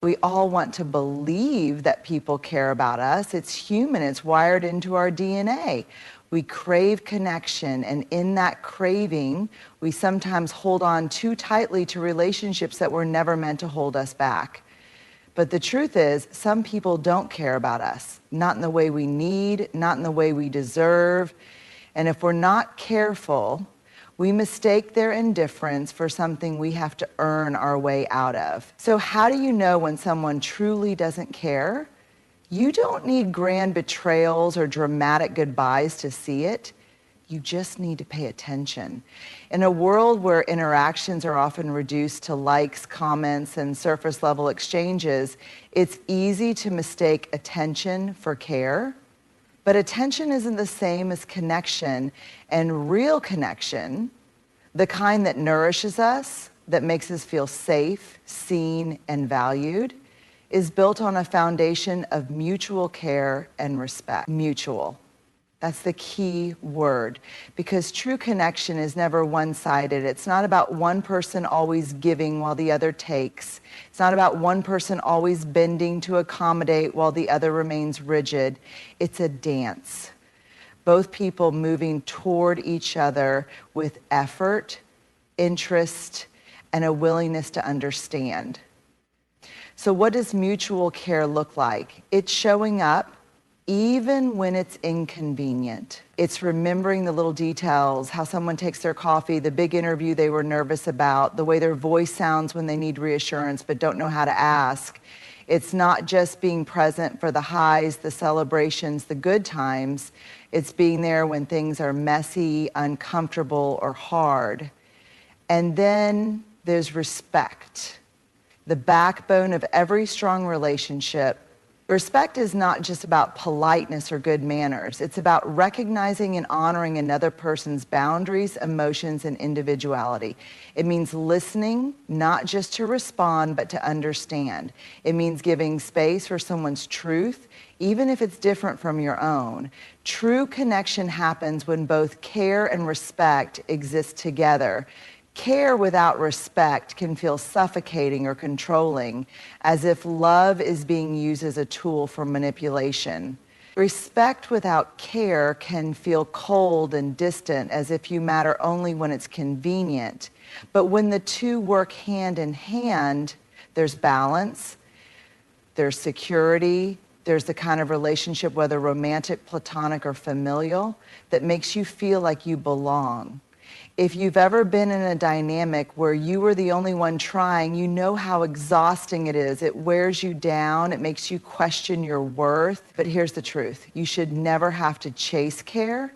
We all want to believe that people care about us. It's human. It's wired into our DNA. We crave connection, and in that craving, we sometimes hold on too tightly to relationships that were never meant to hold us back. But the truth is, some people don't care about us, not in the way we need, not in the way we deserve. And if we're not careful, we mistake their indifference for something we have to earn our way out of. So how do you know when someone truly doesn't care? You don't need grand betrayals or dramatic goodbyes to see it. You just need to pay attention. In a world where interactions are often reduced to likes, comments, and surface level exchanges, it's easy to mistake attention for care. But attention isn't the same as connection, and real connection, the kind that nourishes us, that makes us feel safe, seen, and valued, is built on a foundation of mutual care and respect. Mutual. That's the key word, because true connection is never one-sided. It's not about one person always giving while the other takes. It's not about one person always bending to accommodate while the other remains rigid. It's a dance. Both people moving toward each other with effort, interest, and a willingness to understand. So what does mutual care look like? It's showing up even when it's inconvenient. It's remembering the little details, how someone takes their coffee, the big interview they were nervous about, the way their voice sounds when they need reassurance but don't know how to ask. It's not just being present for the highs, the celebrations, the good times. It's being there when things are messy, uncomfortable, or hard. And then there's respect. The backbone of every strong relationship. Respect is not just about politeness or good manners. It's about recognizing and honoring another person's boundaries, emotions, and individuality. It means listening, not just to respond, but to understand. It means giving space for someone's truth, even if it's different from your own. True connection happens when both care and respect exist together. Care without respect can feel suffocating or controlling, as if love is being used as a tool for manipulation. Respect without care can feel cold and distant, as if you matter only when it's convenient. But when the two work hand in hand, there's balance, there's security, there's the kind of relationship, whether romantic, platonic, or familial, that makes you feel like you belong. If you've ever been in a dynamic where you were the only one trying, you know how exhausting it is. It wears you down. It makes you question your worth. But here's the truth. You should never have to chase care.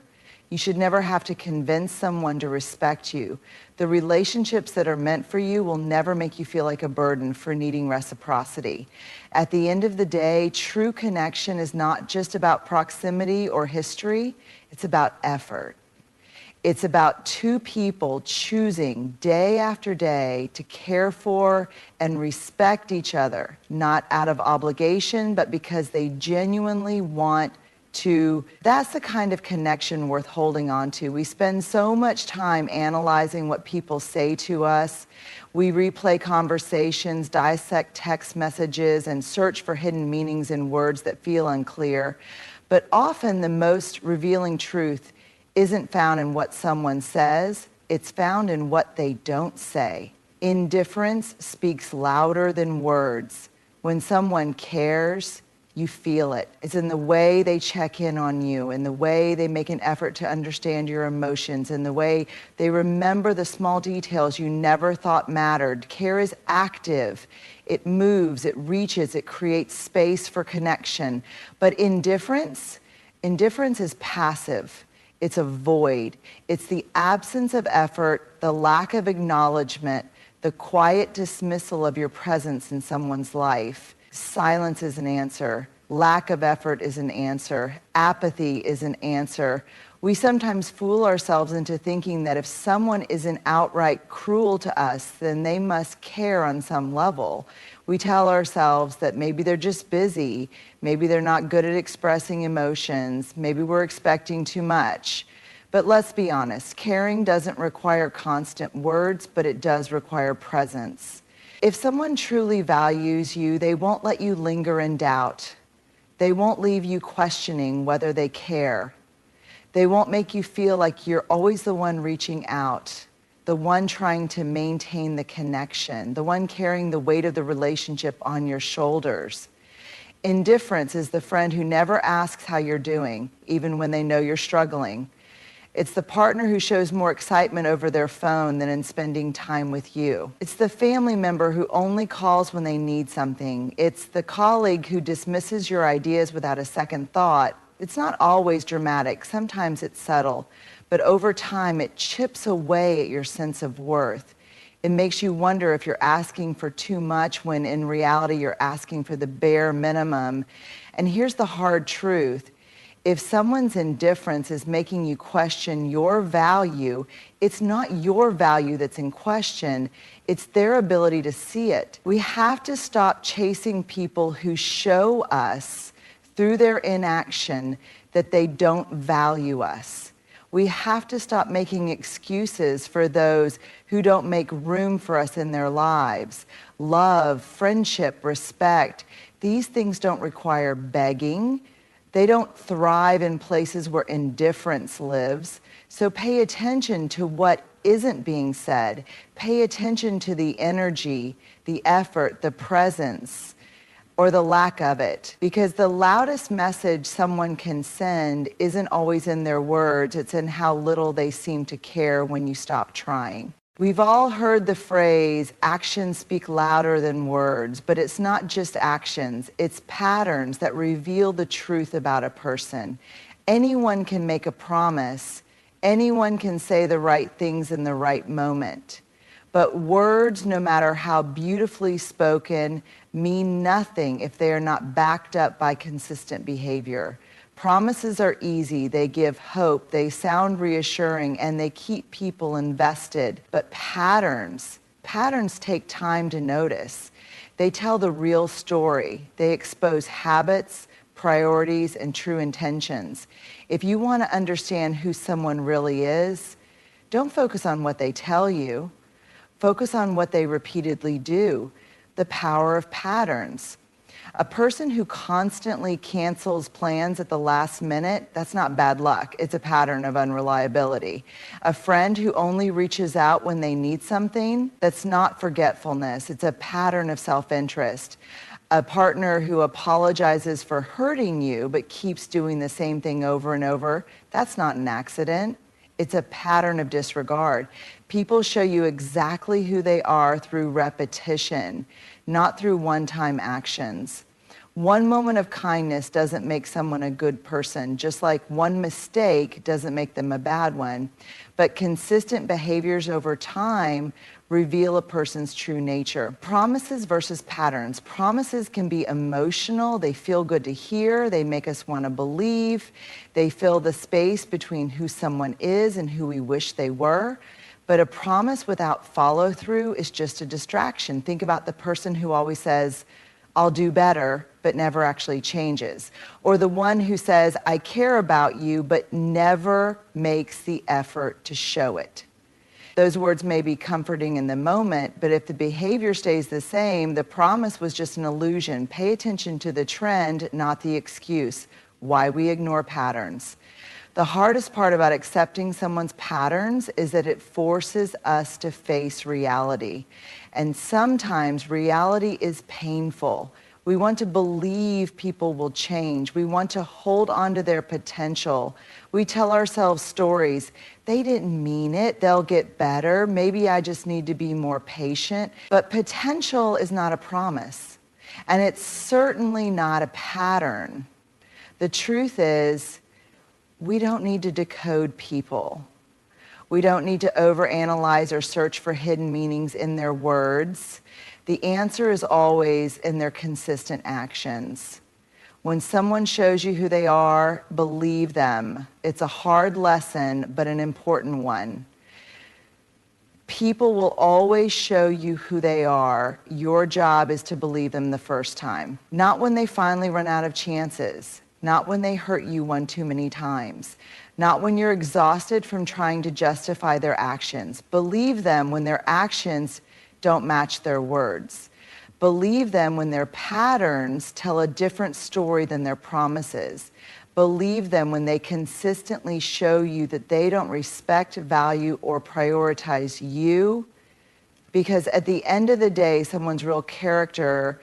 You should never have to convince someone to respect you. The relationships that are meant for you will never make you feel like a burden for needing reciprocity. At the end of the day, true connection is not just about proximity or history. It's about effort. It's about two people choosing day after day to care for and respect each other, not out of obligation, but because they genuinely want to. That's the kind of connection worth holding on to. We spend so much time analyzing what people say to us. We replay conversations, dissect text messages, and search for hidden meanings in words that feel unclear. But often the most revealing truth isn't found in what someone says, it's found in what they don't say. Indifference speaks louder than words. When someone cares, you feel it. It's in the way they check in on you, in the way they make an effort to understand your emotions, in the way they remember the small details you never thought mattered. Care is active. It moves, it reaches, it creates space for connection. But indifference is passive. It's a void. It's the absence of effort, the lack of acknowledgement, the quiet dismissal of your presence in someone's life. Silence is an answer. Lack of effort is an answer. Apathy is an answer. We sometimes fool ourselves into thinking that if someone isn't outright cruel to us, then they must care on some level. We tell ourselves that maybe they're just busy, maybe they're not good at expressing emotions, maybe we're expecting too much. But let's be honest, caring doesn't require constant words, but it does require presence. If someone truly values you, they won't let you linger in doubt. They won't leave you questioning whether they care. They won't make you feel like you're always the one reaching out, the one trying to maintain the connection, the one carrying the weight of the relationship on your shoulders. Indifference is the friend who never asks how you're doing, even when they know you're struggling. It's the partner who shows more excitement over their phone than in spending time with you. It's the family member who only calls when they need something. It's the colleague who dismisses your ideas without a second thought. It's not always dramatic. Sometimes it's subtle. But over time, it chips away at your sense of worth. It makes you wonder if you're asking for too much when in reality you're asking for the bare minimum. And here's the hard truth. If someone's indifference is making you question your value, it's not your value that's in question, it's their ability to see it. We have to stop chasing people who show us through their inaction that they don't value us. We have to stop making excuses for those who don't make room for us in their lives. Love, friendship, respect, these things don't require begging. They don't thrive in places where indifference lives. So pay attention to what isn't being said. Pay attention to the energy, the effort, the presence, or the lack of it. Because the loudest message someone can send isn't always in their words, it's in how little they seem to care when you stop trying. We've all heard the phrase, actions speak louder than words, but it's not just actions, it's patterns that reveal the truth about a person. Anyone can make a promise, anyone can say the right things in the right moment. But words, no matter how beautifully spoken, mean nothing if they are not backed up by consistent behavior. Promises are easy, they give hope, they sound reassuring, and they keep people invested. But patterns take time to notice. They tell the real story. They expose habits, priorities, and true intentions. If you want to understand who someone really is, don't focus on what they tell you. Focus on what they repeatedly do. The power of patterns. A person who constantly cancels plans at the last minute, that's not bad luck. It's a pattern of unreliability. A friend who only reaches out when they need something, that's not forgetfulness. It's a pattern of self-interest. A partner who apologizes for hurting you but keeps doing the same thing over and over, that's not an accident. It's a pattern of disregard. People show you exactly who they are through repetition, not through one-time actions. One moment of kindness doesn't make someone a good person, just like one mistake doesn't make them a bad one. But consistent behaviors over time reveal a person's true nature. Promises versus patterns. Promises can be emotional. They feel good to hear. They make us want to believe. They fill the space between who someone is and who we wish they were. But a promise without follow-through is just a distraction. Think about the person who always says, I'll do better, but never actually changes. Or the one who says, I care about you, but never makes the effort to show it. Those words may be comforting in the moment, but if the behavior stays the same, the promise was just an illusion. Pay attention to the trend, not the excuse. Why we ignore patterns. The hardest part about accepting someone's patterns is that it forces us to face reality. And sometimes reality is painful. We want to believe people will change. We want to hold on to their potential. We tell ourselves stories. They didn't mean it. They'll get better. Maybe I just need to be more patient. But potential is not a promise. And it's certainly not a pattern. The truth is, we don't need to decode people. We don't need to overanalyze or search for hidden meanings in their words. The answer is always in their consistent actions. When someone shows you who they are, believe them. It's a hard lesson, but an important one. People will always show you who they are. Your job is to believe them the first time. Not when they finally run out of chances. Not when they hurt you one too many times. Not when you're exhausted from trying to justify their actions. Believe them when their actions don't match their words. Believe them when their patterns tell a different story than their promises. Believe them when they consistently show you that they don't respect, value, or prioritize you. Because at the end of the day, someone's real character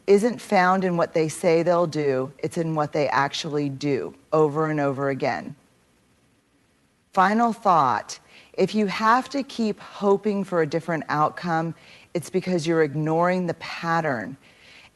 isn't found in what they say they'll do, it's in what they actually do over and over again. Final thought, if you have to keep hoping for a different outcome, it's because you're ignoring the pattern.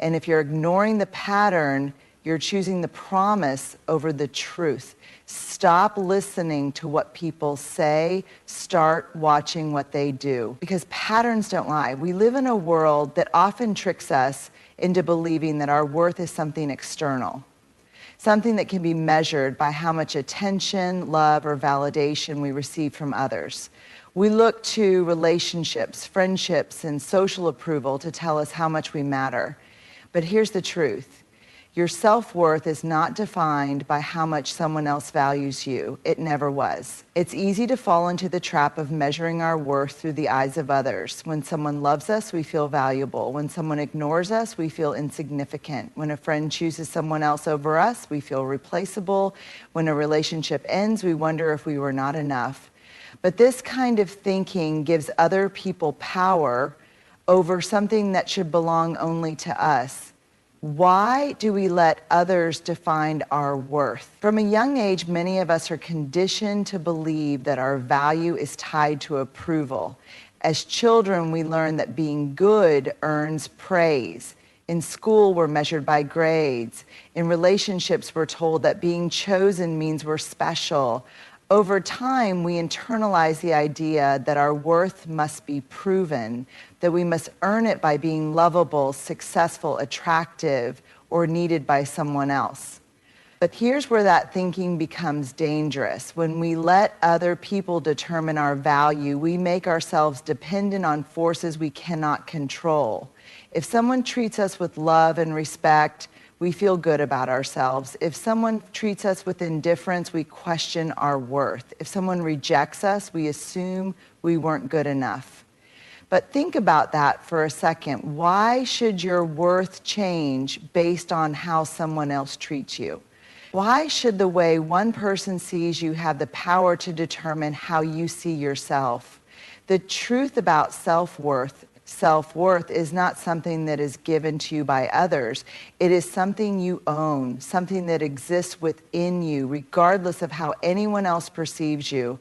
And if you're ignoring the pattern, you're choosing the promise over the truth. Stop listening to what people say. Start watching what they do. Because patterns don't lie. We live in a world that often tricks us into believing that our worth is something external, something that can be measured by how much attention, love, or validation we receive from others. We look to relationships, friendships, and social approval to tell us how much we matter. But here's the truth. Your self-worth is not defined by how much someone else values you. It never was. It's easy to fall into the trap of measuring our worth through the eyes of others. When someone loves us, we feel valuable. When someone ignores us, we feel insignificant. When a friend chooses someone else over us, we feel replaceable. When a relationship ends, we wonder if we were not enough. But this kind of thinking gives other people power over something that should belong only to us. Why do we let others define our worth? From a young age, many of us are conditioned to believe that our value is tied to approval. As children, we learn that being good earns praise. In school, we're measured by grades. In relationships, we're told that being chosen means we're special. Over time, we internalize the idea that our worth must be proven, that we must earn it by being lovable, successful, attractive, or needed by someone else. But here's where that thinking becomes dangerous. When we let other people determine our value, we make ourselves dependent on forces we cannot control. If someone treats us with love and respect, we feel good about ourselves. If someone treats us with indifference, we question our worth. If someone rejects us, we assume we weren't good enough. But think about that for a second. Why should your worth change based on how someone else treats you? Why should the way one person sees you have the power to determine how you see yourself? The truth about self-worth is not something that is given to you by others. It is something you own, something that exists within you, regardless of how anyone else perceives you.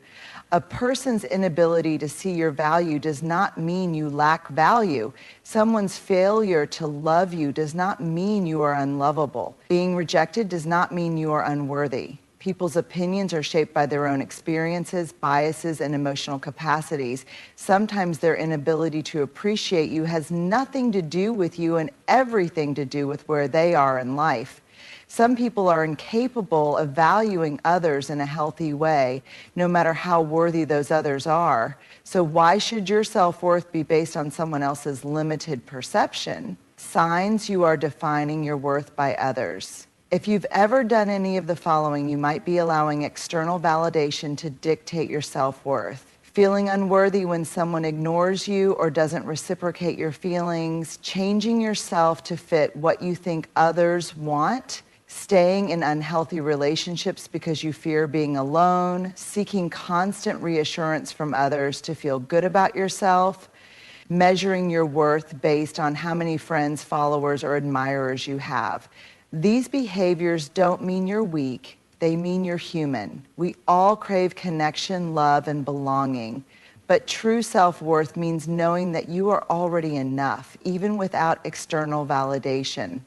A person's inability to see your value does not mean you lack value. Someone's failure to love you does not mean you are unlovable. Being rejected does not mean you are unworthy. People's opinions are shaped by their own experiences, biases, and emotional capacities. Sometimes their inability to appreciate you has nothing to do with you and everything to do with where they are in life. Some people are incapable of valuing others in a healthy way, no matter how worthy those others are. So why should your self-worth be based on someone else's limited perception? Signs you are defining your worth by others. If you've ever done any of the following, you might be allowing external validation to dictate your self-worth. Feeling unworthy when someone ignores you or doesn't reciprocate your feelings, changing yourself to fit what you think others want, staying in unhealthy relationships because you fear being alone, seeking constant reassurance from others to feel good about yourself, measuring your worth based on how many friends, followers, or admirers you have. These behaviors don't mean you're weak, they mean you're human. We all crave connection, love, and belonging. But true self-worth means knowing that you are already enough, even without external validation.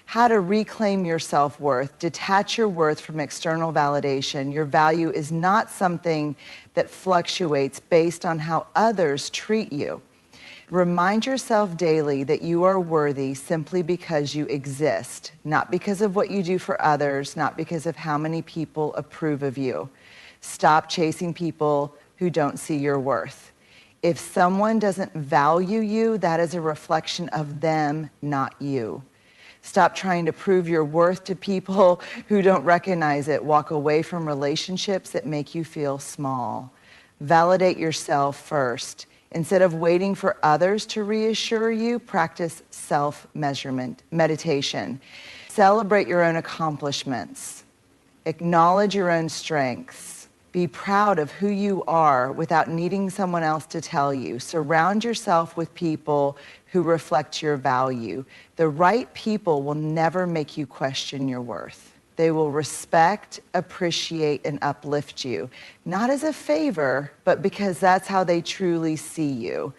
How to reclaim your self-worth, detach your worth from external validation. Your value is not something that fluctuates based on how others treat you. Remind yourself daily that you are worthy simply because you exist, not because of what you do for others, not because of how many people approve of you. Stop chasing people who don't see your worth. If someone doesn't value you, that is a reflection of them, not you. Stop trying to prove your worth to people who don't recognize it. Walk away from relationships that make you feel small. Validate yourself first. Instead of waiting for others to reassure you, practice self-measurement, meditation. Celebrate your own accomplishments. Acknowledge your own strengths. Be proud of who you are without needing someone else to tell you. Surround yourself with people who reflect your value. The right people will never make you question your worth. They will respect, appreciate, and uplift you. Not as a favor, but because that's how they truly see you.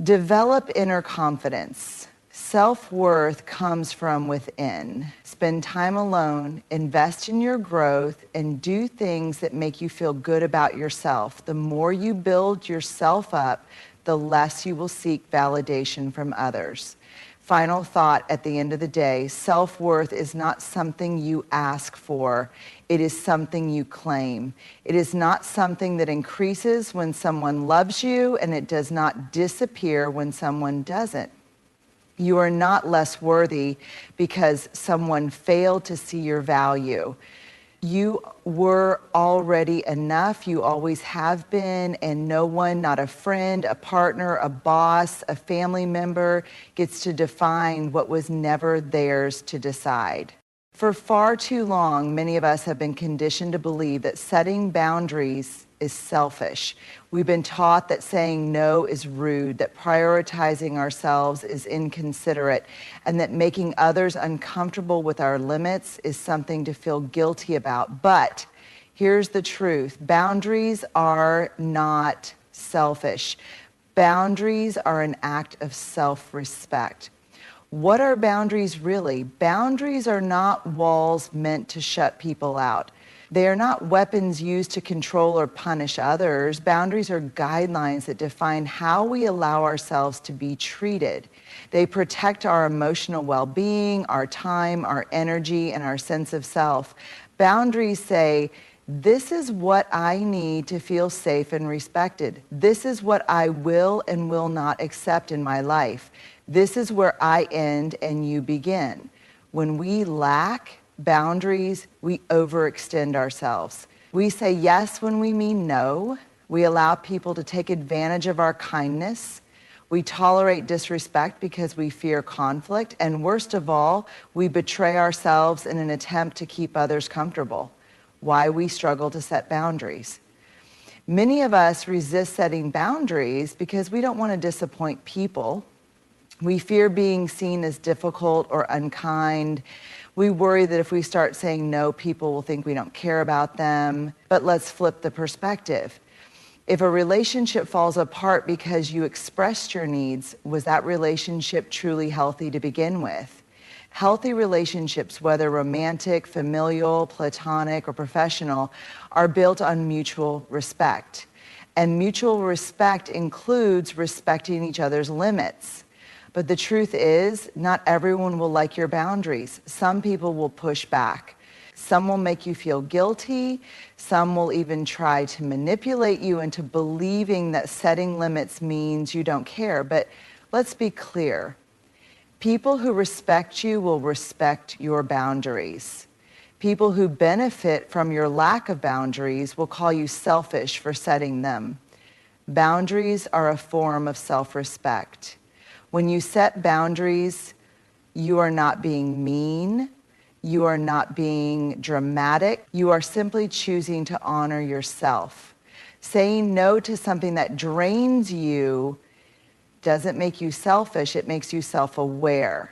Develop inner confidence. Self-worth comes from within. Spend time alone, invest in your growth, and do things that make you feel good about yourself. The more you build yourself up, the less you will seek validation from others. Final thought at the end of the day, self-worth is not something you ask for. It is something you claim. It is not something that increases when someone loves you, and it does not disappear when someone doesn't. You are not less worthy because someone failed to see your value. You were already enough. You always have been, and no one, not a friend, a partner, a boss, a family member, gets to define what was never theirs to decide. For far too long, many of us have been conditioned to believe that setting boundaries is selfish. We've been taught that saying no is rude, that prioritizing ourselves is inconsiderate, and that making others uncomfortable with our limits is something to feel guilty about. But here's the truth. Boundaries are not selfish. Boundaries are an act of self-respect. What are boundaries really? Boundaries are not walls meant to shut people out. They are not weapons used to control or punish others. Boundaries are guidelines that define how we allow ourselves to be treated. They protect our emotional well-being, our time, our energy, and our sense of self. Boundaries say, this is what I need to feel safe and respected. This is what I will and will not accept in my life. This is where I end and you begin. When we lack boundaries, we overextend ourselves. We say yes when we mean no. We allow people to take advantage of our kindness. We tolerate disrespect because we fear conflict. And worst of all, we betray ourselves in an attempt to keep others comfortable. Why we struggle to set boundaries. Many of us resist setting boundaries because we don't want to disappoint people. We fear being seen as difficult or unkind. We worry that if we start saying no, people will think we don't care about them. But let's flip the perspective. If a relationship falls apart because you expressed your needs, was that relationship truly healthy to begin with? Healthy relationships, whether romantic, familial, platonic, or professional, are built on mutual respect. And mutual respect includes respecting each other's limits. But the truth is, not everyone will like your boundaries. Some people will push back. Some will make you feel guilty. Some will even try to manipulate you into believing that setting limits means you don't care. But let's be clear. People who respect you will respect your boundaries. People who benefit from your lack of boundaries will call you selfish for setting them. Boundaries are a form of self-respect. When you set boundaries, you are not being mean, you are not being dramatic, you are simply choosing to honor yourself. Saying no to something that drains you doesn't make you selfish, it makes you self-aware.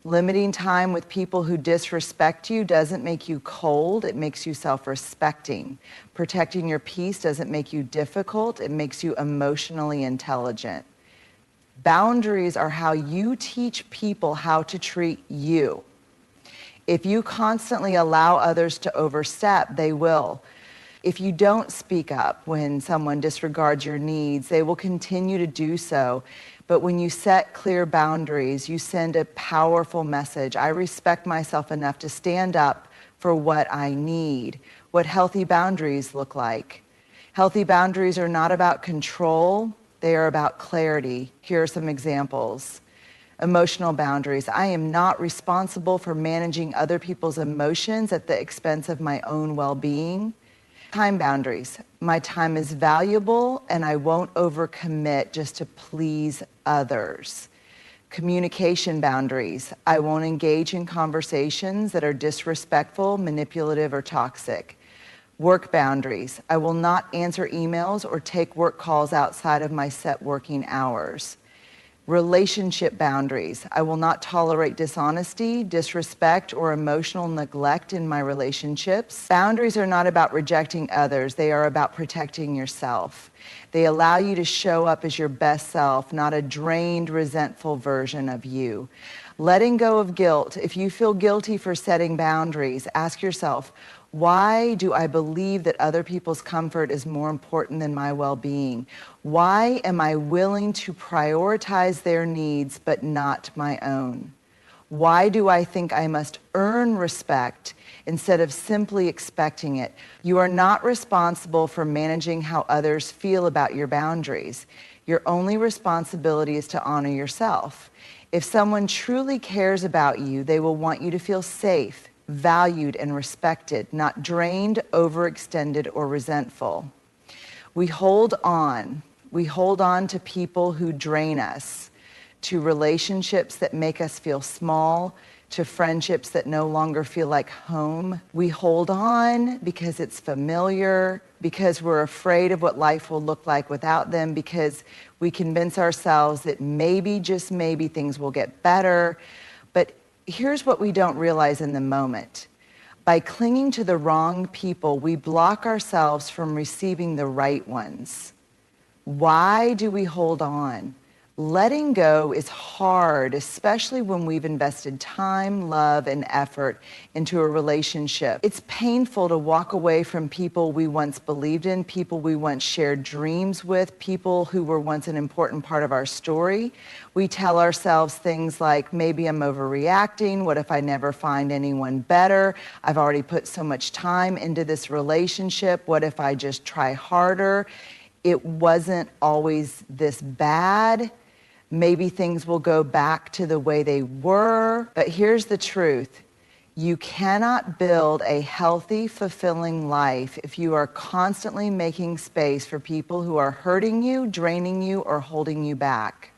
Limiting time with people who disrespect you doesn't make you cold, it makes you self-respecting. Protecting your peace doesn't make you difficult, it makes you emotionally intelligent. Boundaries are how you teach people how to treat you. If you constantly allow others to overstep, they will. If you don't speak up when someone disregards your needs, they will continue to do so. But when you set clear boundaries, you send a powerful message. I respect myself enough to stand up for what I need. What healthy boundaries look like. Healthy boundaries are not about control. They are about clarity. Here are some examples. Emotional boundaries. I am not responsible for managing other people's emotions at the expense of my own well-being. Time boundaries. My time is valuable and I won't overcommit just to please others. Communication boundaries. I won't engage in conversations that are disrespectful, manipulative, or toxic. Work boundaries. I will not answer emails or take work calls outside of my set working hours. Relationship boundaries. I will not tolerate dishonesty, disrespect, or emotional neglect in my relationships. Boundaries are not about rejecting others. They are about protecting yourself. They allow you to show up as your best self, not a drained, resentful version of you. Letting go of guilt. If you feel guilty for setting boundaries, ask yourself, why do I believe that other people's comfort is more important than my well-being? Why am I willing to prioritize their needs but not my own? Why do I think I must earn respect instead of simply expecting it? You are not responsible for managing how others feel about your boundaries. Your only responsibility is to honor yourself. If someone truly cares about you, they will want you to feel safe, valued, and respected, not drained, overextended, or resentful. We hold on. We hold on to people who drain us, to relationships that make us feel small, to friendships that no longer feel like home. We hold on because it's familiar, because we're afraid of what life will look like without them, because we convince ourselves that maybe, just maybe, things will get better. But here's what we don't realize in the moment. By clinging to the wrong people, we block ourselves from receiving the right ones. Why do we hold on? Letting go is hard, especially when we've invested time, love, and effort into a relationship. It's painful to walk away from people we once believed in, people we once shared dreams with, people who were once an important part of our story. We tell ourselves things like, maybe I'm overreacting. What if I never find anyone better? I've already put so much time into this relationship. What if I just try harder? It wasn't always this bad. Maybe things will go back to the way they were. But here's the truth. You cannot build a healthy, fulfilling life if you are constantly making space for people who are hurting you, draining you, or holding you back.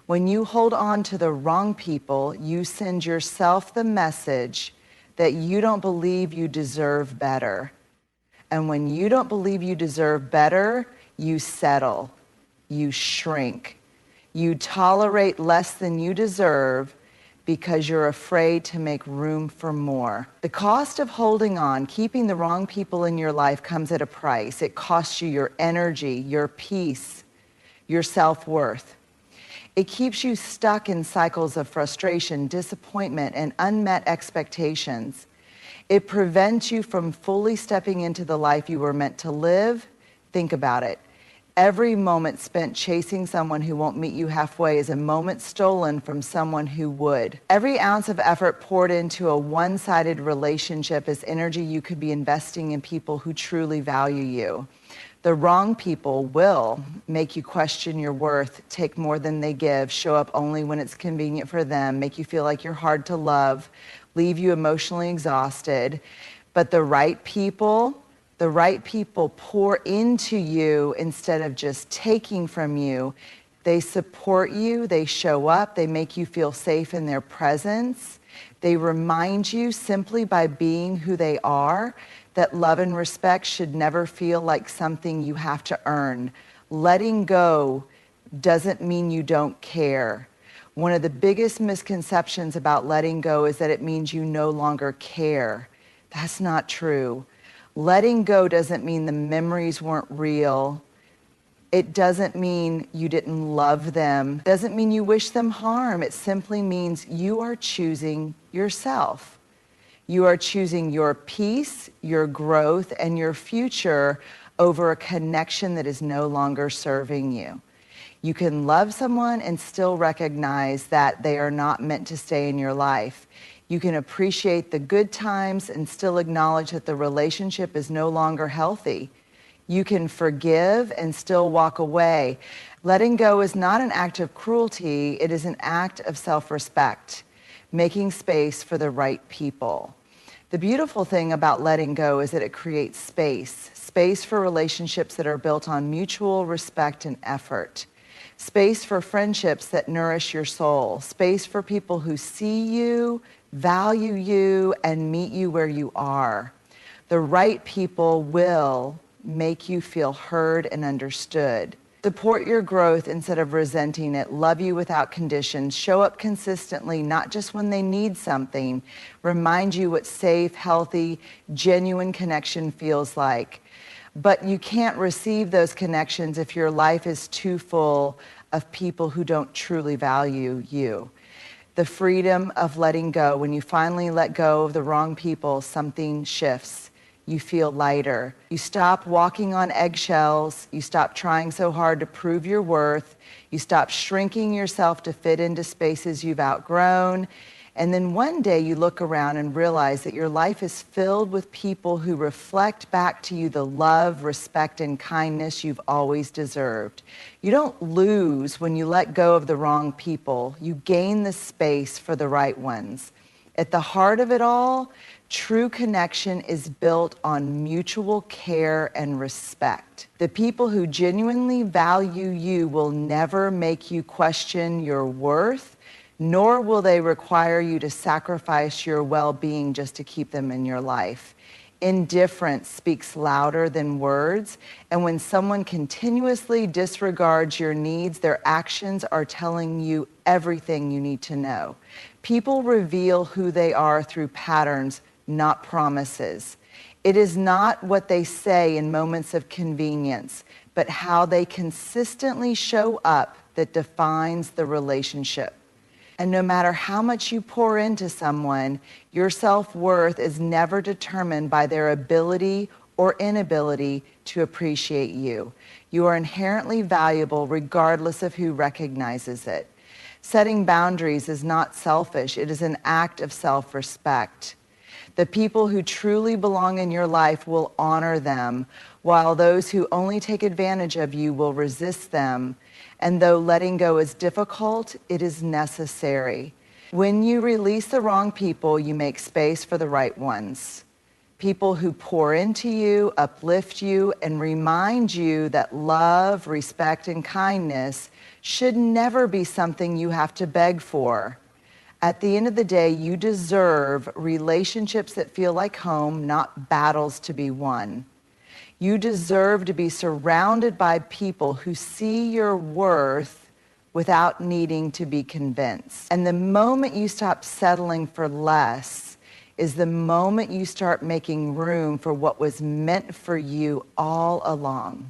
When you hold on to the wrong people, you send yourself the message that you don't believe you deserve better. And when you don't believe you deserve better, you settle, you shrink. You tolerate less than you deserve because you're afraid to make room for more. The cost of holding on, keeping the wrong people in your life, comes at a price. It costs you your energy, your peace, your self-worth. It keeps you stuck in cycles of frustration, disappointment, and unmet expectations. It prevents you from fully stepping into the life you were meant to live. Think about it. Every moment spent chasing someone who won't meet you halfway is a moment stolen from someone who would. Every ounce of effort poured into a one-sided relationship is energy you could be investing in people who truly value you. The wrong people will make you question your worth, take more than they give, show up only when it's convenient for them, make you feel like you're hard to love, leave you emotionally exhausted. But the right people pour into you instead of just taking from you. They support you, they show up, they make you feel safe in their presence. They remind you simply by being who they are that love and respect should never feel like something you have to earn. Letting go doesn't mean you don't care. One of the biggest misconceptions about letting go is that it means you no longer care. That's not true. Letting go doesn't mean the memories weren't real. It doesn't mean you didn't love them. It doesn't mean you wish them harm. It simply means you are choosing yourself. You are choosing your peace, your growth, and your future over a connection that is no longer serving you. You can love someone and still recognize that they are not meant to stay in your life. You can appreciate the good times and still acknowledge that the relationship is no longer healthy. You can forgive and still walk away. Letting go is not an act of cruelty, it is an act of self-respect, making space for the right people. The beautiful thing about letting go is that it creates space for relationships that are built on mutual respect and effort, space for friendships that nourish your soul, space for people who see you, value you, and meet you where you are. The right people will make you feel heard and understood. Support your growth instead of resenting it. Love you without conditions. Show up consistently, not just when they need something. Remind you what safe, healthy, genuine connection feels like. But you can't receive those connections if your life is too full of people who don't truly value you. The freedom of letting go. When you finally let go of the wrong people, something shifts. You feel lighter. You stop walking on eggshells. You stop trying so hard to prove your worth. You stop shrinking yourself to fit into spaces you've outgrown. And then one day you look around and realize that your life is filled with people who reflect back to you the love, respect, and kindness you've always deserved. You don't lose when you let go of the wrong people. You gain the space for the right ones. At the heart of it all, true connection is built on mutual care and respect. The people who genuinely value you will never make you question your worth, nor will they require you to sacrifice your well-being just to keep them in your life. Indifference speaks louder than words, and when someone continuously disregards your needs, their actions are telling you everything you need to know. People reveal who they are through patterns, not promises. It is not what they say in moments of convenience, but how they consistently show up that defines the relationship. And no matter how much you pour into someone, your self-worth is never determined by their ability or inability to appreciate you. You are inherently valuable regardless of who recognizes it. Setting boundaries is not selfish. It is an act of self-respect. The people who truly belong in your life will honor them, while those who only take advantage of you will resist them. And though letting go is difficult, it is necessary. When you release the wrong people, you make space for the right ones. People who pour into you, uplift you, and remind you that love, respect, and kindness should never be something you have to beg for. At the end of the day, you deserve relationships that feel like home, not battles to be won. You deserve to be surrounded by people who see your worth without needing to be convinced. And the moment you stop settling for less is the moment you start making room for what was meant for you all along.